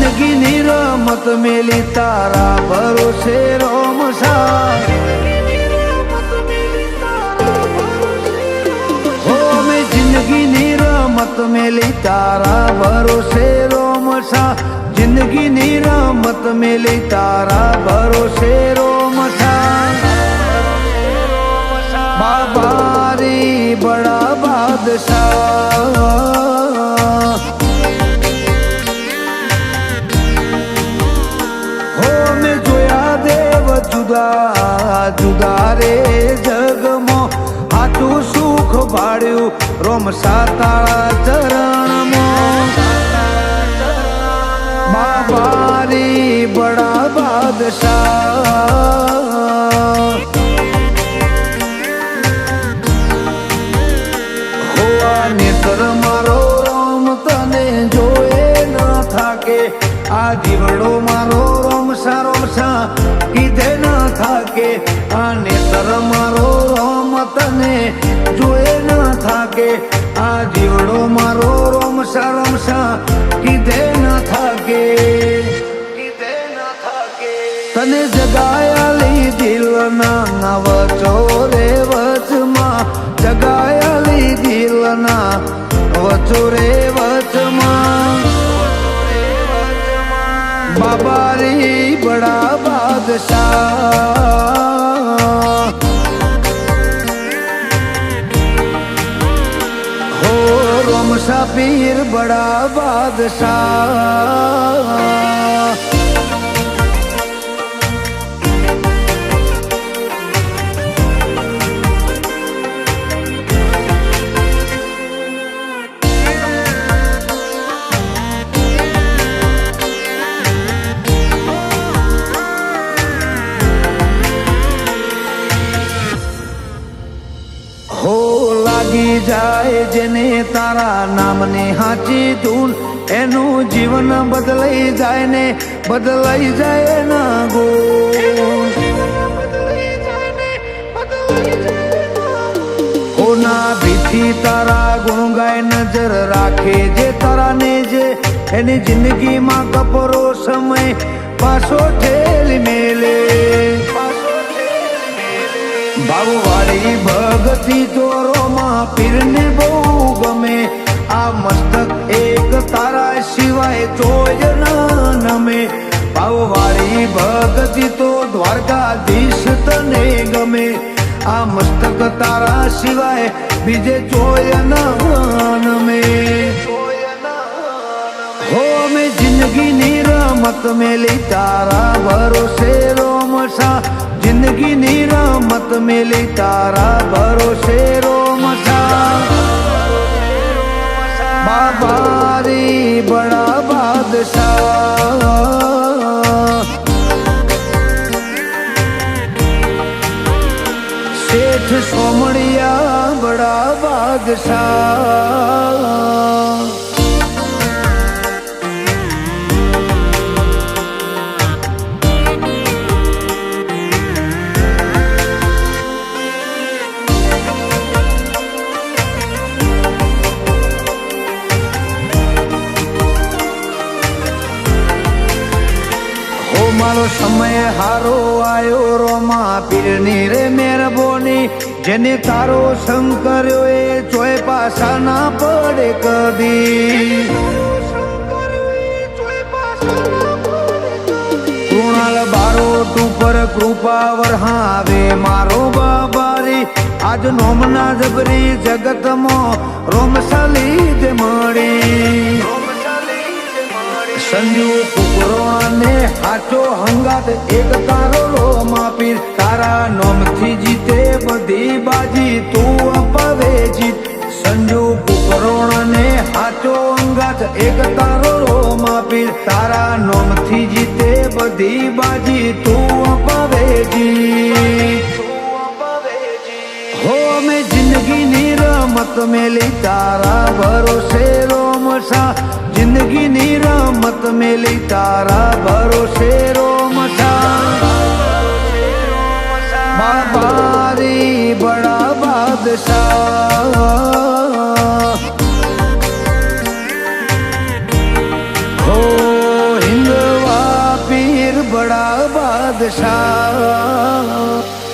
જિંદગીની રમત મેલી તારા ભરોસે રોમસા હો મેં જિંદગીની રમત મેલી તારા ભરોસે રોમસા જિંદગીની રમત મેલી તારા ભરોસે રોમસા બાબારી બડા બાદશાહ જુદા જુદા રે જગમાં આટલું સુખ ભાડ્યું રોમસા તારા ચરણમાં બાબારી બડા બાદશાહ હોવા નેત્ર મારો રોમ તને જોએ ન થાકે આ જીવડો મારો રોમસા રોમસા કીધે ન થાકે આ નેત્ર મારો રોમ તને જોએ ન થાકે આ જીવડો મારો રોમસા રોમસા કીધે ન થાકે તને જગાયાલી દિલના વચો રે વચમાં જગાયાલી દિલના વચો રે વચમાં બાબારી બડા બાદશાહ હો રોમસા પીર બડા બાદશાહ લાગી જાય જેને તારા નામની હાચી ધૂન એનું જીવન બદલાઈ જાય ને બદલાઈ જાય ના ગુણ કોના ભીથી તારા ગુણ ગાય નજર રાખે જે તારા ને જે એની જિંદગીમાં કપરો સમય પાછો ઠેલી મેલે ભાવવાળી ભગતી ચોરોમાં પીરને બહુ ગમે આ મસ્તક એક તારા સિવાય ચોય ન નમે ભાવવાળી ભગતી તો દ્વારકાધીશ તને ગમે આ મસ્તક તારા સિવાય બીજે ચોય ન નમે હો મેં જિંદગીની રમત મેલી તારા ભરોસે રોમસા જિંદગીની રમત મેલી તારા ભરોસે રોમસા બાબારી બડા બાદશાહ શેઠ સોમણિયા બડા બાદશાહ મારો સમય હારો આયો રોમા પીરની રે મેરબોની જેને તારો સંગ કર્યો એ ચોય પાછા ના પડે કદી કૃણાલ બારોટ ઉપર કૃપા વરહાવે મારો બાબારી આજ નોમના જબરી જગતમાં રોમસાલી જ મળી સંજુ કુકરોને હાચો હંગાત એક તારો રોમા પીર તારા નોમથી જીતે બધી બાજી તું અપાવે જીત સંજુ કુકરોને હાચો હંગાત એક તારો રોમા પીર તારા નોમથી જીતે બધી બાજી તું અપાવે જીત હો મેં જિંદગીની રમત મેલી તારા ભરોસે રોમસા જિંદગીની રમત મેલી તારા ભરોસે રોમસા બાબારી બડા બાદશાહ હો આશા